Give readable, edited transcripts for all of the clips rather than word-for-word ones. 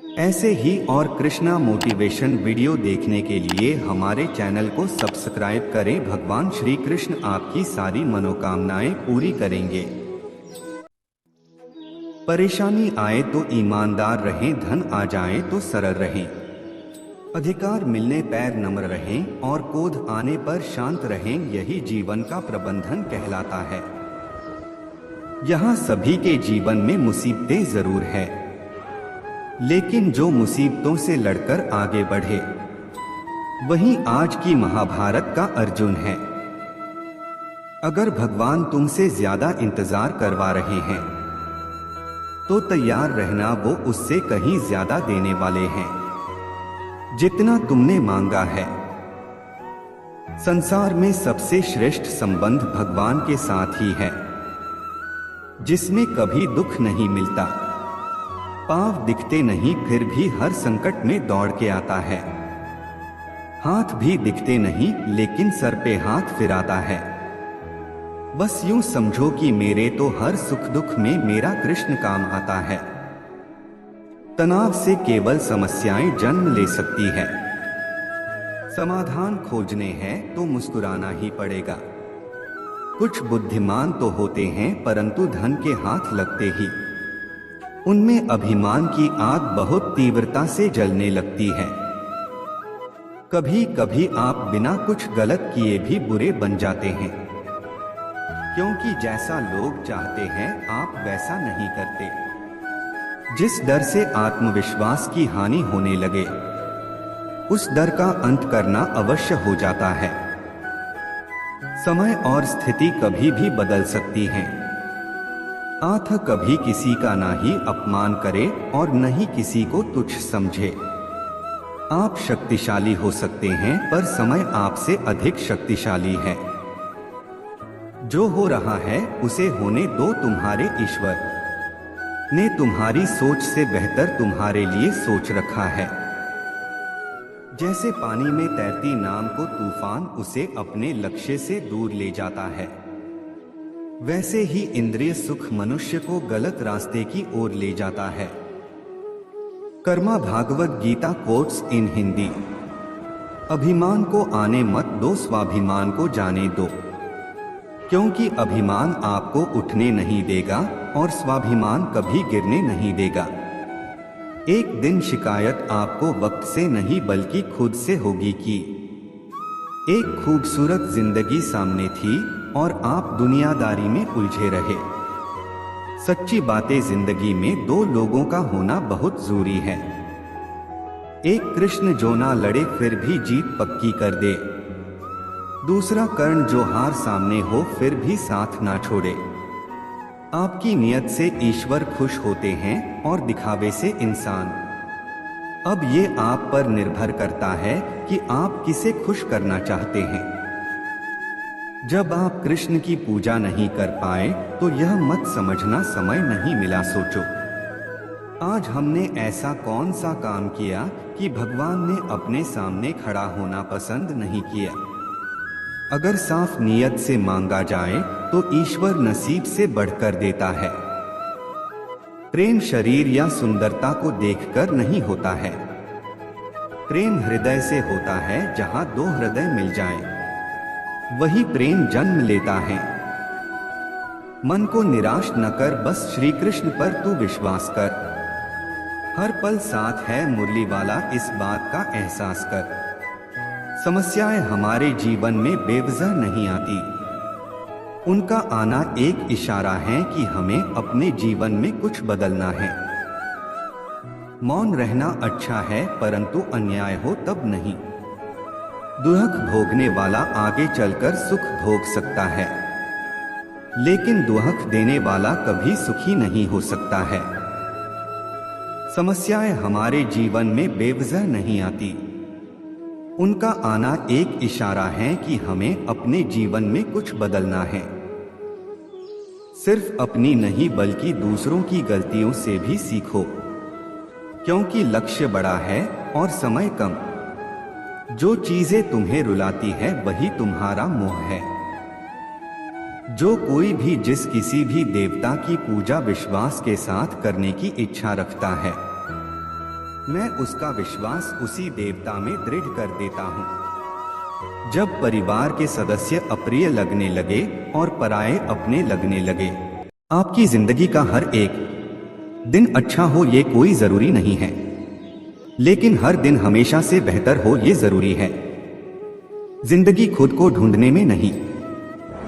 ऐसे ही और Krishna motivation video देखने के लिए हमारे चैनल को सब्सक्राइब करें। भगवान श्री कृष्ण आपकी सारी मनोकामनाएं पूरी करेंगे। परेशानी आए तो ईमानदार रहें, धन आ जाए तो सरल रहें, अधिकार मिलने पैर नम्र रहें और क्रोध आने पर शांत रहें, यही जीवन का प्रबंधन कहलाता है। यहाँ सभी के जीवन में मुसीबतें जरूर है, लेकिन जो मुसीबतों से लड़कर आगे बढ़े वही आज की महाभारत का अर्जुन है। अगर भगवान तुमसे ज्यादा इंतजार करवा रहे हैं तो तैयार रहना, वो उससे कहीं ज्यादा देने वाले हैं जितना तुमने मांगा है। संसार में सबसे श्रेष्ठ संबंध भगवान के साथ ही है, जिसमें कभी दुख नहीं मिलता। पांव दिखते नहीं फिर भी हर संकट में दौड़ के आता है, हाथ भी दिखते नहीं लेकिन सर पे हाथ फिराता है। बस यूं समझो कि मेरे तो हर सुख दुख में मेरा कृष्ण काम आता है। तनाव से केवल समस्याएं जन्म ले सकती है, समाधान खोजने हैं तो मुस्कुराना ही पड़ेगा। कुछ बुद्धिमान तो होते हैं परंतु धन के हाथ लगते ही उनमें अभिमान की आग बहुत तीव्रता से जलने लगती है। कभी कभी आप बिना कुछ गलत किए भी बुरे बन जाते हैं, क्योंकि जैसा लोग चाहते हैं आप वैसा नहीं करते। जिस डर से आत्मविश्वास की हानि होने लगे उस डर का अंत करना अवश्य हो जाता है। समय और स्थिति कभी भी बदल सकती हैं। आंख कभी किसी का ना ही अपमान करे और न ही किसी को तुच्छ समझे। आप शक्तिशाली हो सकते हैं पर समय आपसे अधिक शक्तिशाली है। जो हो रहा है उसे होने दो, तुम्हारे ईश्वर ने तुम्हारी सोच से बेहतर तुम्हारे लिए सोच रखा है। जैसे पानी में तैरती नाव को तूफान उसे अपने लक्ष्य से दूर ले जाता है, वैसे ही इंद्रिय सुख मनुष्य को गलत रास्ते की ओर ले जाता है। Karma Bhagavad Gita quotes in Hindi. अभिमान को आने मत दो, स्वाभिमान को जाने दो, क्योंकि अभिमान आपको उठने नहीं देगा और स्वाभिमान कभी गिरने नहीं देगा। एक दिन शिकायत आपको वक्त से नहीं बल्कि खुद से होगी कि एक खूबसूरत जिंदगी सामने थी और आप दुनियादारी में उलझे रहे। सच्ची बातें जिंदगी में दो लोगों का होना बहुत जरूरी है। एक कृष्ण जो ना लड़े फिर भी जीत पक्की कर दे, दूसरा कर्ण जो हार सामने हो फिर भी साथ ना छोड़े। आपकी नियत से ईश्वर खुश होते हैं और दिखावे से इंसान। अब ये आप पर निर्भर करता है कि आप किसे खुश करना चाहते हैं। जब आप कृष्ण की पूजा नहीं कर पाए तो यह मत समझना समय नहीं मिला, सोचो आज हमने ऐसा कौन सा काम किया कि भगवान ने अपने सामने खड़ा होना पसंद नहीं किया। अगर साफ नियत से मांगा जाए तो ईश्वर नसीब से बढ़कर देता है। प्रेम शरीर या सुंदरता को देखकर नहीं होता है, प्रेम हृदय से होता है। जहां दो हृदय मिल जाएं, वही प्रेम जन्म लेता है। मन को निराश न कर, बस श्री कृष्ण पर तू विश्वास कर। हर पल साथ है मुरली वाला, इस बात का एहसास कर। समस्याएं हमारे जीवन में बेवजह नहीं आती, उनका आना एक इशारा है कि हमें अपने जीवन में कुछ बदलना है। मौन रहना अच्छा है परंतु अन्याय हो तब नहीं। दुख भोगने वाला आगे चलकर सुख भोग सकता है, लेकिन दुख देने वाला कभी सुखी नहीं हो सकता है। समस्याएं हमारे जीवन में बेवजह नहीं आती, उनका आना एक इशारा है कि हमें अपने जीवन में कुछ बदलना है। सिर्फ अपनी नहीं बल्कि दूसरों की गलतियों से भी सीखो, क्योंकि लक्ष्य बड़ा है और समय कम। जो चीजें तुम्हें रुलाती है वही तुम्हारा मोह है। जो कोई भी जिस किसी भी देवता की पूजा विश्वास के साथ करने की इच्छा रखता है मैं उसका विश्वास उसी देवता में दृढ़ कर देता हूँ। जब परिवार के सदस्य अप्रिय लगने लगे और पराये अपने लगने लगे, आपकी जिंदगी का हर एक दिन अच्छा हो ये कोई जरूरी नहीं है, लेकिन हर दिन हमेशा से बेहतर हो ये जरूरी है। जिंदगी खुद को ढूंढने में नहीं,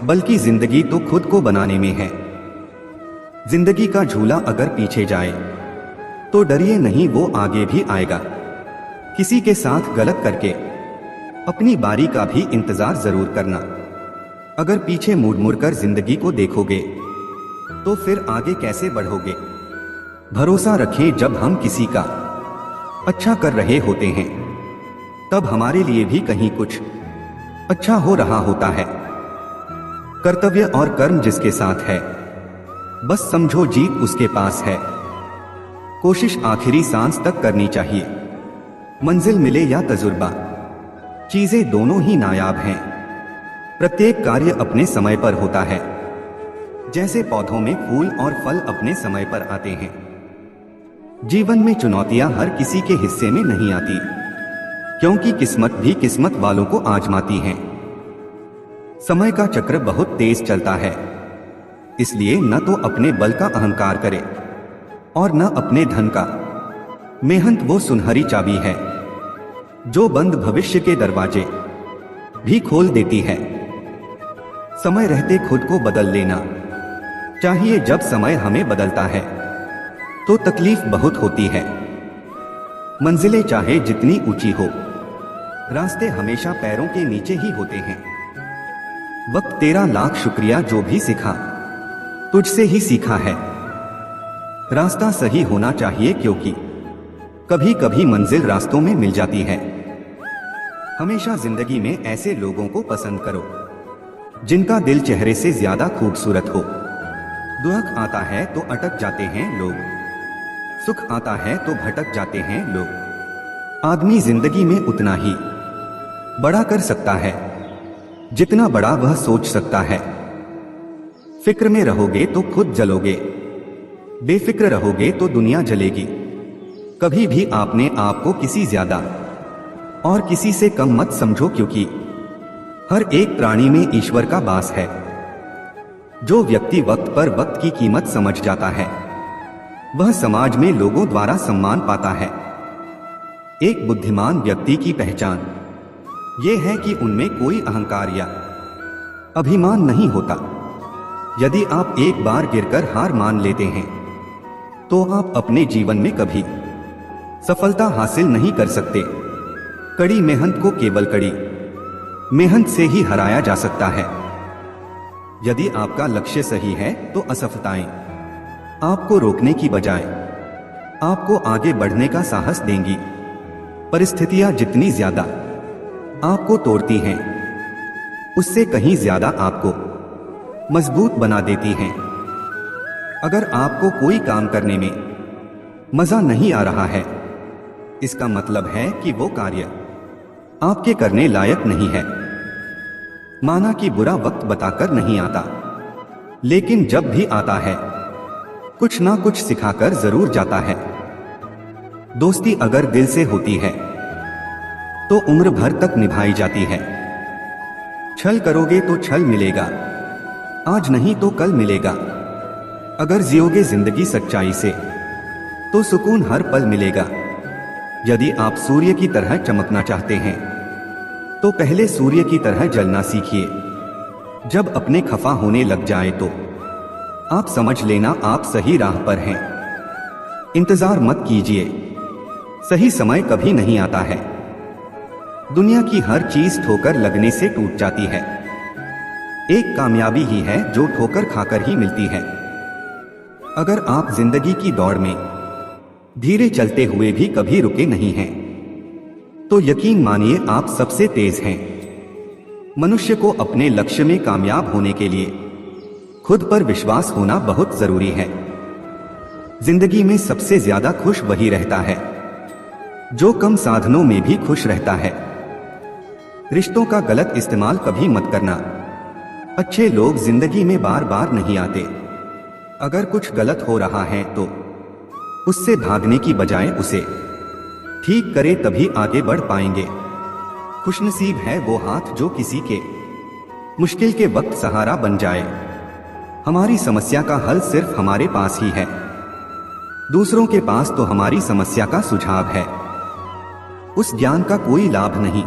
बल्कि जिंदगी तो खुद को बनाने में है। जिंदगी का झूला अगर पीछे जाए तो डरिए नहीं, वो आगे भी आएगा। किसी के साथ गलत करके अपनी बारी का भी इंतजार जरूर करना। अगर पीछे मुड़ मुड़ कर जिंदगी को देखोगे तो फिर आगे कैसे बढ़ोगे। भरोसा रखें, जब हम किसी का अच्छा कर रहे होते हैं तब हमारे लिए भी कहीं कुछ अच्छा हो रहा होता है। कर्तव्य और कर्म जिसके साथ है, बस समझो जीत उसके पास है। कोशिश आखिरी सांस तक करनी चाहिए, मंजिल मिले या तजुर्बा, चीजें दोनों ही नायाब हैं। प्रत्येक कार्य अपने समय पर होता है, जैसे पौधों में फूल और फल अपने समय पर आते हैं। जीवन में चुनौतियां हर किसी के हिस्से में नहीं आती, क्योंकि किस्मत भी किस्मत वालों को आजमाती है। समय का चक्र बहुत तेज चलता है, इसलिए न तो अपने बल का अहंकार करे और न अपने धन का। मेहनत वो सुनहरी चाबी है जो बंद भविष्य के दरवाजे भी खोल देती है। समय रहते खुद को बदल लेना चाहिए। जब समय हमें बदलता है तो तकलीफ बहुत होती है। मंजिलें चाहे जितनी ऊंची हो, रास्ते हमेशा पैरों के नीचे ही होते हैं। वक्त तेरा लाख शुक्रिया, जो भी सीखा तुझसे ही सीखा है। रास्ता सही होना चाहिए, क्योंकि कभी कभी मंजिल रास्तों में मिल जाती है। हमेशा जिंदगी में ऐसे लोगों को पसंद करो जिनका दिल चेहरे से ज्यादा खूबसूरत हो। दुख आता है तो अटक जाते हैं लोग, सुख आता है तो भटक जाते हैं लोग। आदमी जिंदगी में उतना ही बड़ा कर सकता है जितना बड़ा वह सोच सकता है। फिक्र में रहोगे तो खुद जलोगे, बेफिक्र रहोगे तो दुनिया जलेगी। कभी भी आपने आप को किसी ज्यादा और किसी से कम मत समझो, क्योंकि हर एक प्राणी में ईश्वर का वास है। जो व्यक्ति वक्त पर वक्त की कीमत समझ जाता है, वह समाज में लोगों द्वारा सम्मान पाता है। एक बुद्धिमान व्यक्ति की पहचान यह है कि उनमें कोई अहंकार या अभिमान नहीं होता। यदि आप एक बार गिरकर हार मान लेते हैं तो आप अपने जीवन में कभी सफलता हासिल नहीं कर सकते। कड़ी मेहनत को केवल कड़ी मेहनत से ही हराया जा सकता है। यदि आपका लक्ष्य सही है तो असफलताएं आपको रोकने की बजाय आपको आगे बढ़ने का साहस देंगी। परिस्थितियां जितनी ज्यादा आपको तोड़ती हैं, उससे कहीं ज्यादा आपको मजबूत बना देती हैं। अगर आपको कोई काम करने में मजा नहीं आ रहा है, इसका मतलब है कि वो कार्य आपके करने लायक नहीं है। माना कि बुरा वक्त बताकर नहीं आता, लेकिन जब भी आता है कुछ ना कुछ सिखाकर जरूर जाता है। दोस्ती अगर दिल से होती है तो उम्र भर तक निभाई जाती है। छल करोगे तो छल मिलेगा, आज नहीं तो कल मिलेगा। अगर जियोगे जिंदगी सच्चाई से तो सुकून हर पल मिलेगा। यदि आप सूर्य की तरह चमकना चाहते हैं तो पहले सूर्य की तरह जलना सीखिए। जब अपने खफा होने लग जाए तो आप समझ लेना आप सही राह पर हैं। इंतजार मत कीजिए, सही समय कभी नहीं आता है। दुनिया की हर चीज ठोकर लगने से टूट जाती है। एक कामयाबी ही है जो ठोकर खाकर ही मिलती है। अगर आप जिंदगी की दौड़ में धीरे चलते हुए भी कभी रुके नहीं हैं, तो यकीन मानिए आप सबसे तेज हैं। मनुष्य को अपने लक्ष्य में कामयाब होने के लिए खुद पर विश्वास होना बहुत जरूरी है। जिंदगी में सबसे ज्यादा खुश वही रहता है जो कम साधनों में भी खुश रहता है। रिश्तों का गलत इस्तेमाल कभी मत करना। अच्छे लोग जिंदगी में बार बार नहीं आते। अगर कुछ गलत हो रहा है तो उससे भागने की बजाय उसे ठीक करे तभी आगे बढ़ पाएंगे। खुशनसीब है वो हाथ जो किसी के मुश्किल के वक्त सहारा बन जाए। हमारी समस्या का हल सिर्फ हमारे पास ही है, दूसरों के पास तो हमारी समस्या का सुझाव है। उस ज्ञान का कोई लाभ नहीं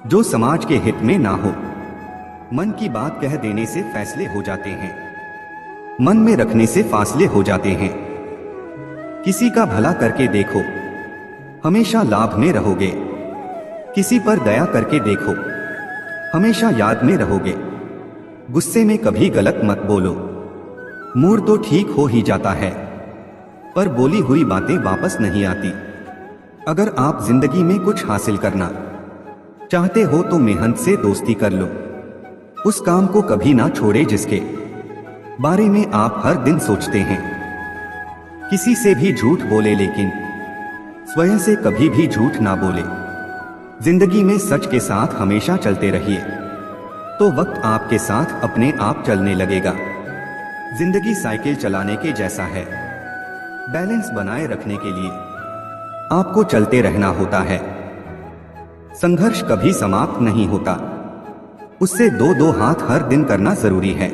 जो समाज के हित में ना हो। मन की बात कह देने से फैसले हो जाते हैं, मन में रखने से फासले हो जाते हैं। किसी का भला करके देखो, हमेशा लाभ में रहोगे। किसी पर दया करके देखो, हमेशा याद में रहोगे। गुस्से में कभी गलत मत बोलो, मूड तो ठीक हो ही जाता है, पर बोली हुई बातें वापस नहीं आती। अगर आप जिंदगी में कुछ हासिल करना चाहते हो तो मेहनत से दोस्ती कर लो। उस काम को कभी ना छोड़े जिसके बारे में आप हर दिन सोचते हैं। किसी से भी झूठ बोले लेकिन स्वयं से कभी भी झूठ ना बोले। जिंदगी में सच के साथ हमेशा चलते रहिए तो वक्त आपके साथ अपने आप चलने लगेगा। जिंदगी साइकिल चलाने के जैसा है, बैलेंस बनाए रखने के लिए आपको चलते रहना होता है। संघर्ष कभी समाप्त नहीं होता, उससे दो हाथ हर दिन करना जरूरी है।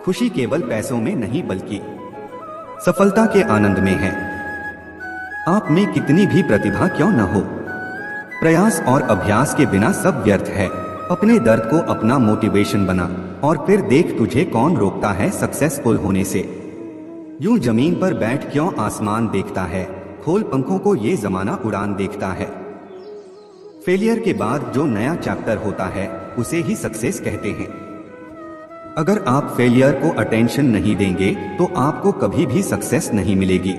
खुशी केवल पैसों में नहीं बल्कि सफलता के आनंद में है। आप में कितनी भी प्रतिभा क्यों न हो, प्रयास और अभ्यास के बिना सब व्यर्थ है। अपने दर्द को अपना मोटिवेशन बना और फिर देख तुझे कौन रोकता है सक्सेसफुल होने से। यूं जमीन पर बैठ क्यों आसमान देखता है, खोल पंखों को ये जमाना उड़ान देखता है। फेलियर के बाद जो नया चैप्टर होता है उसे ही सक्सेस कहते हैं। अगर आप फेलियर को अटेंशन नहीं देंगे तो आपको कभी भी सक्सेस नहीं मिलेगी।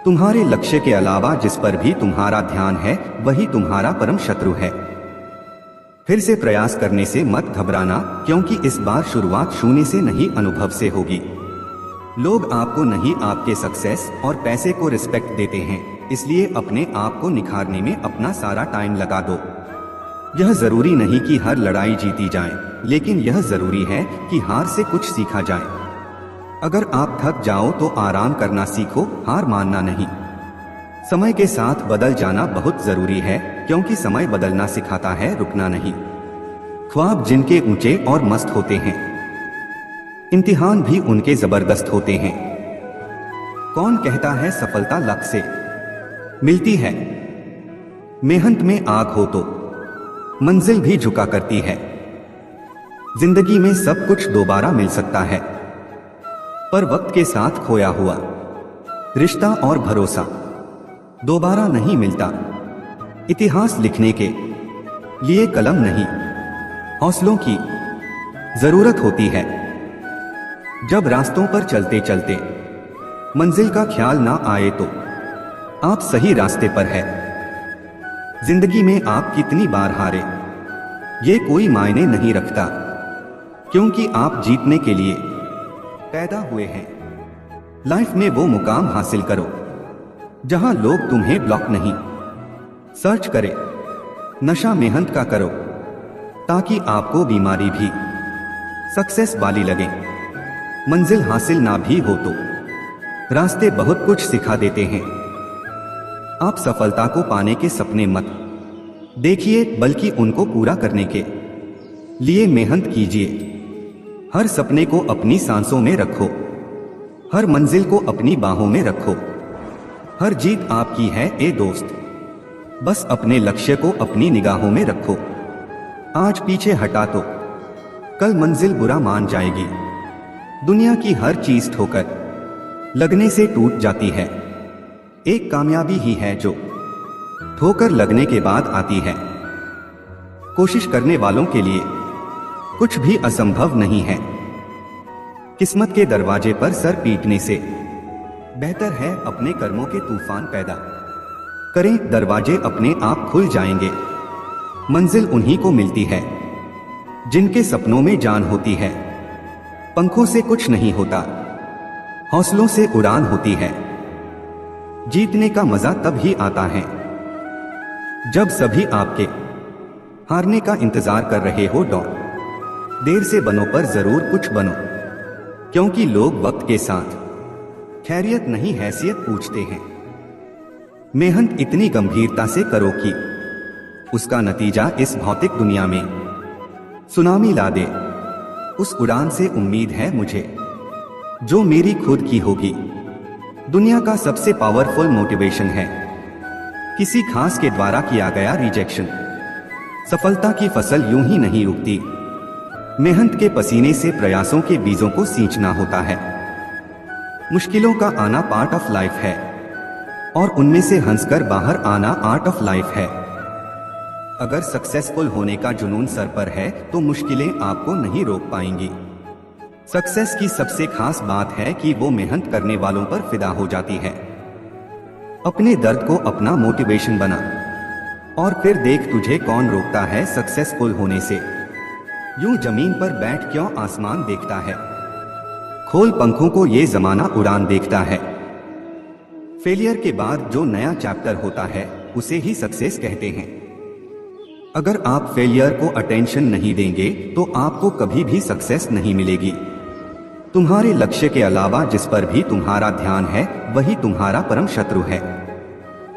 तुम्हारे लक्ष्य के अलावा जिस पर भी तुम्हारा ध्यान है वही तुम्हारा परम शत्रु है। फिर से प्रयास करने से मत घबराना, क्योंकि इस बार शुरुआत शून्य से नहीं अनुभव से होगी। लोग आपको नहीं आपके सक्सेस और पैसे को रिस्पेक्ट देते हैं, इसलिए अपने आप को निखारने में अपना सारा टाइम लगा दो। यह जरूरी नहीं कि हर लड़ाई जीती जाए, लेकिन यह जरूरी है कि हार से कुछ सीखा जाए। अगर आप थक जाओ तो आराम करना सीखो, हार मानना नहीं। समय के साथ बदल जाना बहुत जरूरी है, क्योंकि समय बदलना सिखाता है, रुकना नहीं। ख्वाब जिनके ऊंचे और मस्त होते हैं, इम्तिहान भी उनके जबरदस्त होते हैं। कौन कहता है सफलता लक से मिलती है? मेहनत में आग हो तो मंजिल भी झुका करती है। जिंदगी में सब कुछ दोबारा मिल सकता है, पर वक्त के साथ खोया हुआ रिश्ता और भरोसा दोबारा नहीं मिलता। इतिहास लिखने के लिए कलम नहीं, हौसलों की जरूरत होती है। जब रास्तों पर चलते चलते मंजिल का ख्याल ना आए तो आप सही रास्ते पर है। जिंदगी में आप कितनी बार हारे ये कोई मायने नहीं रखता, क्योंकि आप जीतने के लिए पैदा हुए हैं। लाइफ में वो मुकाम हासिल करो जहां लोग तुम्हें ब्लॉक नहीं सर्च करे। नशा मेहनत का करो ताकि आपको बीमारी भी सक्सेस वाली लगे। मंजिल हासिल ना भी हो तो रास्ते बहुत कुछ सिखा देते हैं। आप सफलता को पाने के सपने मत देखिए, बल्कि उनको पूरा करने के लिए मेहनत कीजिए। हर सपने को अपनी सांसों में रखो, हर मंजिल को अपनी बाहों में रखो। हर जीत आपकी है ए दोस्त, बस अपने लक्ष्य को अपनी निगाहों में रखो। आज पीछे हटा तो कल मंजिल बुरा मान जाएगी। दुनिया की हर चीज ठोकर लगने से टूट जाती है, एक कामयाबी ही है जो ठोकर लगने के बाद आती है। कोशिश करने वालों के लिए कुछ भी असंभव नहीं है। किस्मत के दरवाजे पर सर पीटने से बेहतर है अपने कर्मों के तूफान पैदा करें। दरवाजे अपने आप खुल जाएंगे। मंजिल उन्हीं को मिलती है जिनके सपनों में जान होती है। पंखों से कुछ नहीं होता, हौसलों से उड़ान होती है। जीतने का मजा तब ही आता है जब सभी आपके हारने का इंतजार कर रहे हो। देर से बनो पर जरूर कुछ बनो, क्योंकि लोग वक्त के साथ खैरियत नहीं हैसियत पूछते हैं। मेहनत इतनी गंभीरता से करो कि उसका नतीजा इस भौतिक दुनिया में सुनामी ला दे। उस उड़ान से उम्मीद है मुझे जो मेरी खुद की होगी। दुनिया का सबसे पावरफुल मोटिवेशन है किसी खास के द्वारा किया गया रिजेक्शन। सफलता की फसल यूं ही नहीं उगती, मेहनत के पसीने से प्रयासों के बीजों को सींचना होता है। मुश्किलों का आना पार्ट ऑफ लाइफ है और उनमें से हंसकर बाहर आना आर्ट ऑफ लाइफ है। अगर सक्सेसफुल होने का जुनून सर पर है तो मुश्किलें आपको नहीं रोक पाएंगी। सक्सेस की सबसे खास बात है कि वो मेहनत करने वालों पर फिदा हो जाती है। अपने दर्द को अपना मोटिवेशन बना और फिर देख तुझे कौन रोकता है सक्सेसफुल होने से। यूं जमीन पर बैठ क्यों आसमान देखता है, खोल पंखों को ये जमाना उड़ान देखता है। फेलियर के बाद जो नया चैप्टर होता है उसे ही सक्सेस कहते हैं। अगर आप फेलियर को अटेंशन नहीं देंगे तो आपको कभी भी सक्सेस नहीं मिलेगी। तुम्हारे लक्ष्य के अलावा जिस पर भी तुम्हारा ध्यान है वही तुम्हारा परम शत्रु है।